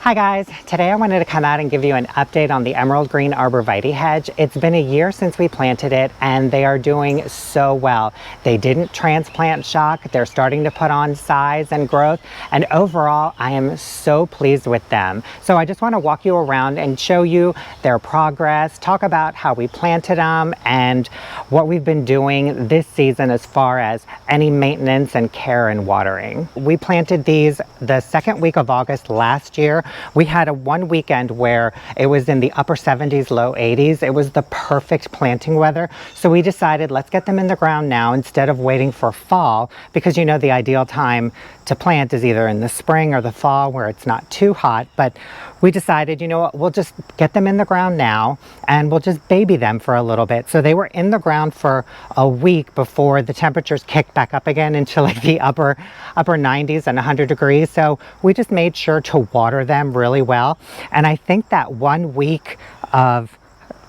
Hi guys, today I wanted to come out and give you an update on the emerald green arborvitae hedge. It's been a year since we planted it and they are doing so well. They didn't transplant shock, they're starting to put on size and growth, and overall I am so pleased with them. So I just want to walk you around and show you their progress, talk about how we planted them and what we've been doing this season as far as any maintenance and care and watering. We planted these the second week of August last year. We had one weekend where it was in the upper 70s, low 80s. It was the perfect planting weather. So we decided let's get them in the ground now instead of waiting for fall, because you know the ideal time to plant is either in the spring or the fall where it's not too hot. But we decided, you know what, we'll just get them in the ground now and we'll just baby them for a little bit. So they were in the ground for a week before the temperatures kicked back up again into like the upper 90s and 100 degrees. So we just made sure to water them really well. And I think that 1 week of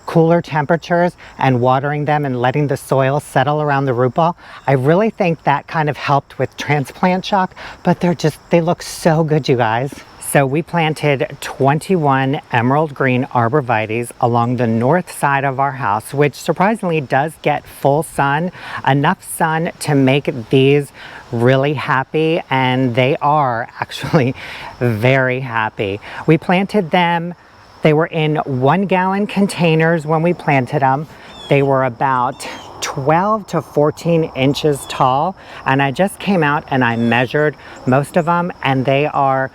cooler temperatures and watering them and letting the soil settle around the root ball, I really think that kind of helped with transplant shock, but they look so good, you guys. So we planted 21 emerald green arborvitaes along the north side of our house, which surprisingly does get full sun, enough sun to make these really happy, and they are actually very happy. We planted them, they were in 1 gallon containers when we planted them. They were about 12 to 14 inches tall, and I just came out and I measured most of them, and they are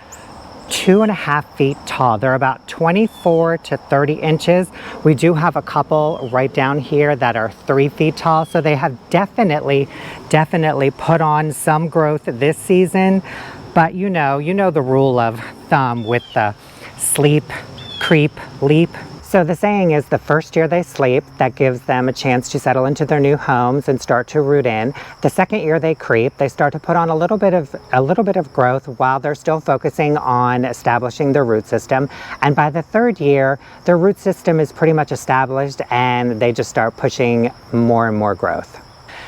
2.5 feet tall. They're about 24 to 30 inches. We do have a couple right down here that are 3 feet tall, so they have definitely put on some growth this season. But you know the rule of thumb with the sleep, creep, leap. So the saying is the first year they sleep, that gives them a chance to settle into their new homes and start to root in. The second year they creep, they start to put on a little bit of growth while they're still focusing on establishing their root system. And by the third year, their root system is pretty much established and they just start pushing more and more growth.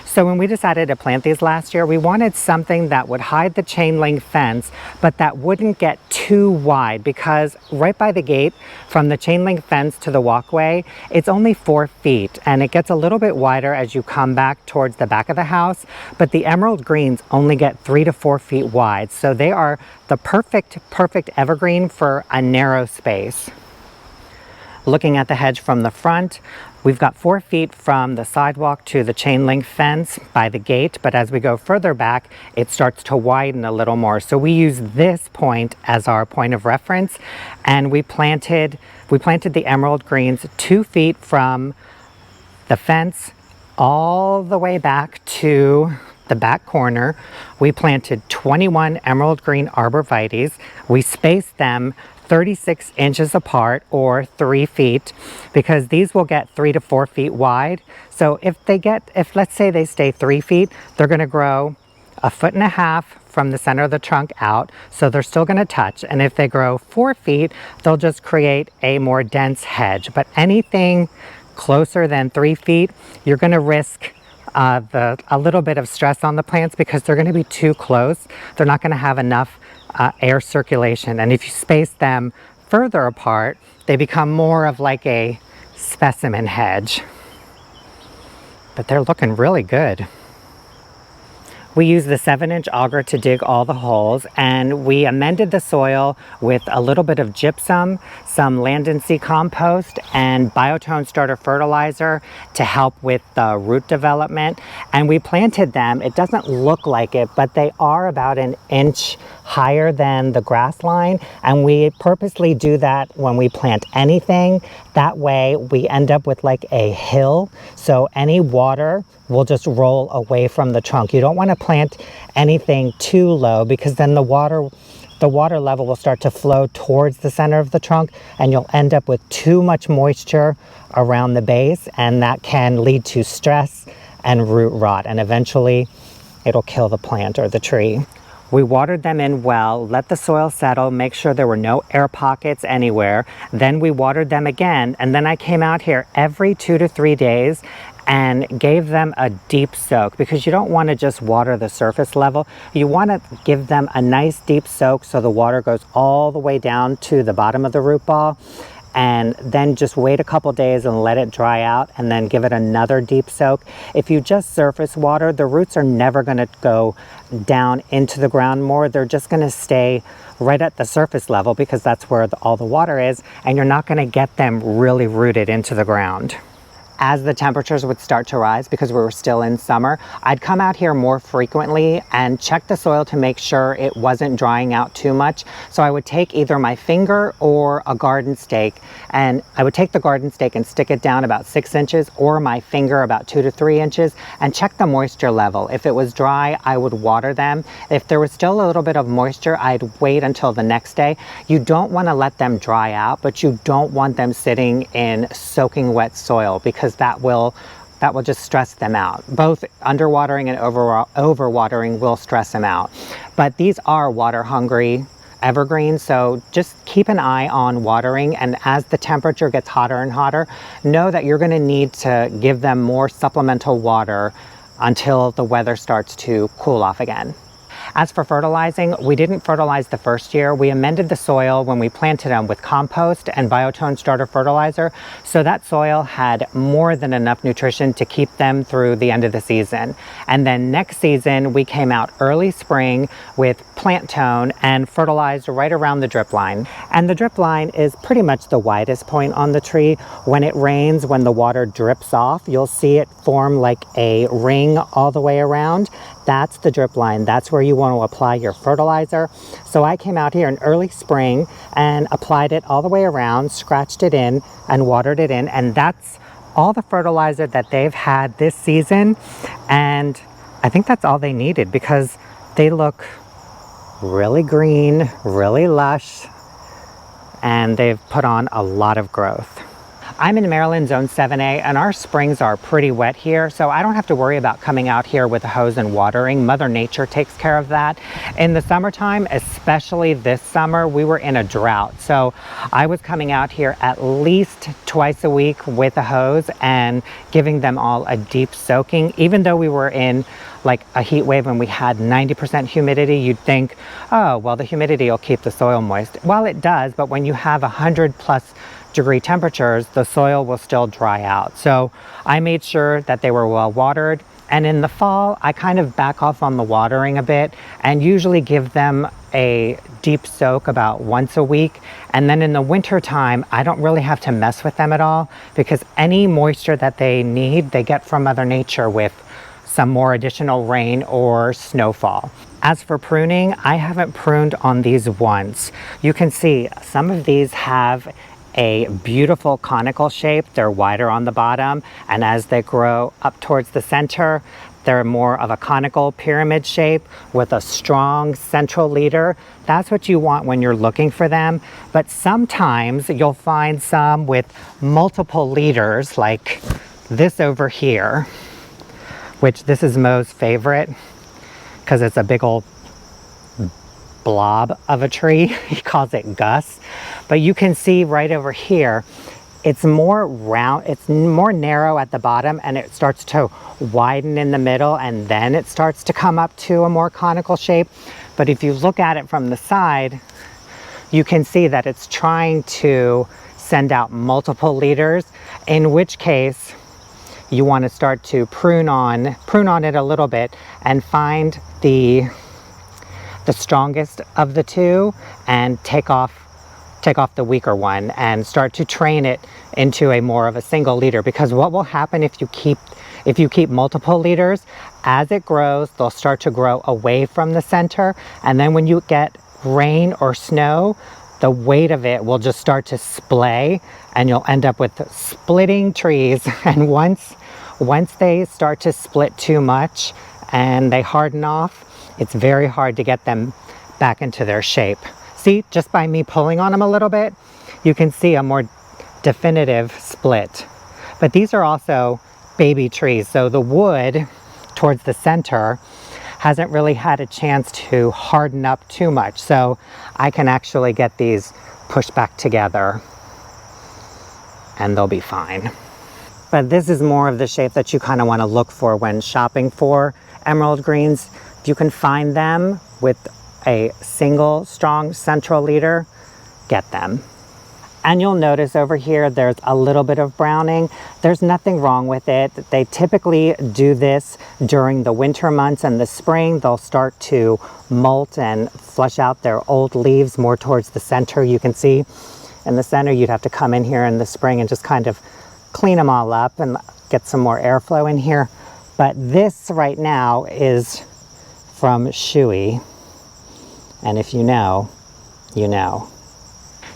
So when we decided to plant these last year, we wanted something that would hide the chain link fence, but that wouldn't get too wide, because right by the gate from the chain link fence to the walkway, it's only 4 feet, and it gets a little bit wider as you come back towards the back of the house, but the emerald greens only get 3 to 4 feet wide. So they are the perfect evergreen for a narrow space. Looking at the hedge from the front, we've got 4 feet from the sidewalk to the chain link fence by the gate, but as we go further back, it starts to widen a little more. So we use this point as our point of reference, and we planted the emerald greens 2 feet from the fence all the way back to the back corner. We planted 21 emerald green arborvitaes. We spaced them 36 inches apart, or 3 feet, because these will get 3 to 4 feet wide. So if let's say they stay 3 feet, they're going to grow 1.5 feet from the center of the trunk out, so they're still going to touch. And if they grow 4 feet, they'll just create a more dense hedge. But anything closer than 3 feet, you're going to risk a little bit of stress on the plants, because they're going to be too close. They're not going to have enough air circulation, and if you space them further apart, they become more of like a specimen hedge. But they're looking really good. We used the 7-inch auger to dig all the holes, and we amended the soil with a little bit of gypsum, some land and sea compost, and biotone starter fertilizer to help with the root development. And we planted them. It doesn't look like it, but they are about 1 inch higher than the grass line, and we purposely do that when we plant anything. That way we end up with like a hill, so any water will just roll away from the trunk. You don't want to plant anything too low, because then the water level will start to flow towards the center of the trunk, and you'll end up with too much moisture around the base, and that can lead to stress and root rot, and eventually it'll kill the plant or the tree. We watered them in well, let the soil settle, make sure there were no air pockets anywhere. Then we watered them again, and then I came out here every 2 to 3 days and gave them a deep soak, because you don't want to just water the surface level. You want to give them a nice deep soak so the water goes all the way down to the bottom of the root ball, and then just wait a couple days and let it dry out, and then give it another deep soak. If you just surface water, the roots are never going to go down into the ground more. They're just going to stay right at the surface level, because that's where all the water is, and you're not going to get them really rooted into the ground. As the temperatures would start to rise, because we were still in summer, I'd come out here more frequently and check the soil to make sure it wasn't drying out too much. So I would take either my finger or a garden stake, and I would take the garden stake and stick it down about 6 inches, or my finger about 2 to 3 inches, and check the moisture level. If it was dry, I would water them. If there was still a little bit of moisture, I'd wait until the next day. You don't want to let them dry out, but you don't want them sitting in soaking wet soil, because that will just stress them out. Both underwatering and overwatering will stress them out. But these are water hungry evergreens, so just keep an eye on watering, and as the temperature gets hotter and hotter, know that you're going to need to give them more supplemental water until the weather starts to cool off again. As for fertilizing, we didn't fertilize the first year. We amended the soil when we planted them with compost and biotone starter fertilizer, so that soil had more than enough nutrition to keep them through the end of the season. And then next season, we came out early spring with plant tone and fertilized right around the drip line. And the drip line is pretty much the widest point on the tree. When it rains, when the water drips off, you'll see it form like a ring all the way around. That's the drip line. That's where you want to apply your fertilizer. So I came out here in early spring and applied it all the way around, scratched it in and watered it in, and that's all the fertilizer that they've had this season. And I think that's all they needed, because they look really green, really lush, and they've put on a lot of growth. I'm in Maryland Zone 7A, and our springs are pretty wet here, so I don't have to worry about coming out here with a hose and watering. Mother Nature takes care of that. In the summertime, especially this summer, we were in a drought, so I was coming out here at least twice a week with a hose and giving them all a deep soaking. Even though we were in like a heat wave and we had 90% humidity, you'd think, oh, well, the humidity will keep the soil moist. Well, it does, but when you have 100+ degree temperatures, the soil will still dry out. So I made sure that they were well watered. And in the fall, I kind of back off on the watering a bit and usually give them a deep soak about once a week. And then in the winter time, I don't really have to mess with them at all, because any moisture that they need, they get from Mother Nature with some more additional rain or snowfall. As for pruning, I haven't pruned on these once. You can see some of these have a beautiful conical shape. They're wider on the bottom, and as they grow up towards the center, they're more of a conical pyramid shape with a strong central leader. That's what you want when you're looking for them. But sometimes you'll find some with multiple leaders, like this over here, which this is Mo's favorite because it's a big old blob of a tree. He calls it Gus. But you can see right over here, it's more round, it's more narrow at the bottom, and it starts to widen in the middle, and then it starts to come up to a more conical shape. But if you look at it from the side, you can see that it's trying to send out multiple leaders, in which case you want to start to prune on it a little bit and find the strongest of the two and take off the weaker one and start to train it into a more of a single leader. Because what will happen if you keep multiple leaders, as it grows, they'll start to grow away from the center, and then when you get rain or snow, the weight of it will just start to splay, and you'll end up with splitting trees. And once they start to split too much and they harden off, it's very hard to get them back into their shape. See, just by me pulling on them a little bit, you can see a more definitive split. But these are also baby trees, so the wood towards the center hasn't really had a chance to harden up too much. So I can actually get these pushed back together and they'll be fine. but this is more of the shape that you kind of want to look for when shopping for emerald greens. If you can find them with a single strong central leader, get them. And you'll notice over here there's a little bit of browning. There's nothing wrong with it. They typically do this during the winter months and the spring. They'll start to molt and flush out their old leaves more towards the center. You can see in the center you'd have to come in here in the spring and just kind of clean them all up and get some more airflow in here. But this right now is from Shuey. And if you know, you know.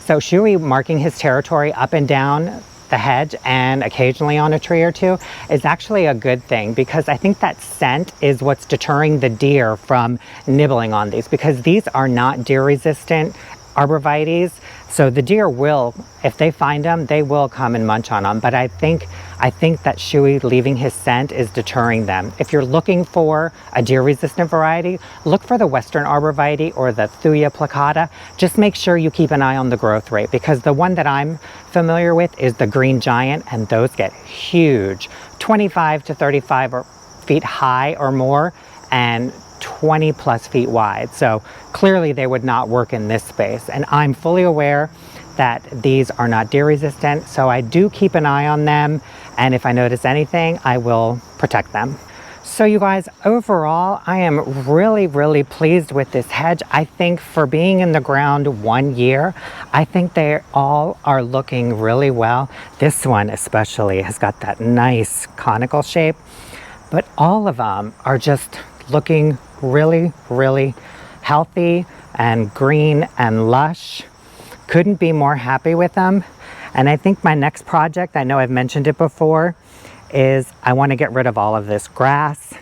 So Shuey marking his territory up and down the hedge and occasionally on a tree or two is actually a good thing, because I think that scent is what's deterring the deer from nibbling on these, because these are not deer resistant arborvitaes. So the deer will, if they find them, they will come and munch on them. But I think that Shuey leaving his scent is deterring them. If you're looking for a deer resistant variety, look for the Western Arborvitae or the Thuya plicata. Just make sure you keep an eye on the growth rate, because the one that I'm familiar with is the Green Giant, and those get huge, 25 to 35 feet high or more, and 20 plus feet wide. So clearly they would not work in this space. And I'm fully aware that these are not deer resistant, so I do keep an eye on them. And if I notice anything, I will protect them. So you guys, overall, I am really pleased with this hedge. I think for being in the ground 1 year, I think they all are looking really well. This one especially has got that nice conical shape, but all of them are just looking really healthy and green and lush. Couldn't be more happy with them. And I think my next project, I know I've mentioned it before, is I want to get rid of all of this grass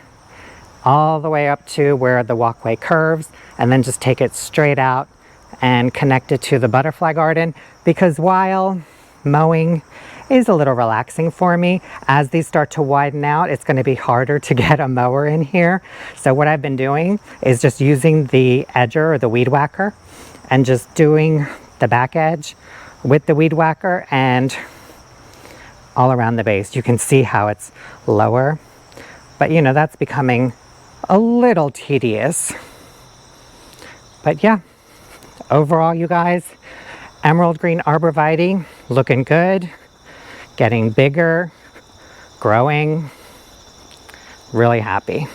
all the way up to where the walkway curves, and then just take it straight out and connect it to the butterfly garden, because while mowing is a little relaxing for me, as these start to widen out, it's going to be harder to get a mower in here. So what I've been doing is just using the edger or the weed whacker and just doing the back edge with the weed whacker and all around the base. You can see how it's lower, but you know, that's becoming a little tedious. But yeah, overall, you guys, emerald green arborvitae looking good, getting bigger, growing, really happy.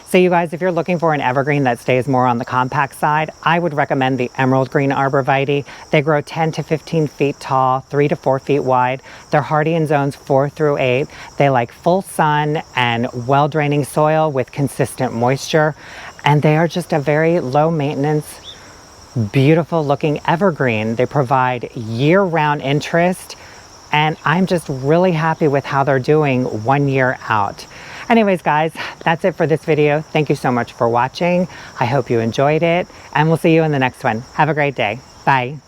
So you guys, if you're looking for an evergreen that stays more on the compact side, I would recommend the emerald green arborvitae. They grow 10 to 15 feet tall, 3 to 4 feet wide. They're hardy in zones 4 through 8. They like full sun and well-draining soil with consistent moisture. And they are just a very low maintenance, beautiful looking evergreen. They provide year-round interest, and I'm just really happy with how they're doing 1 year out. Anyways, guys, that's it for this video. Thank you so much for watching. I hope you enjoyed it, and we'll see you in the next one. Have a great day. Bye.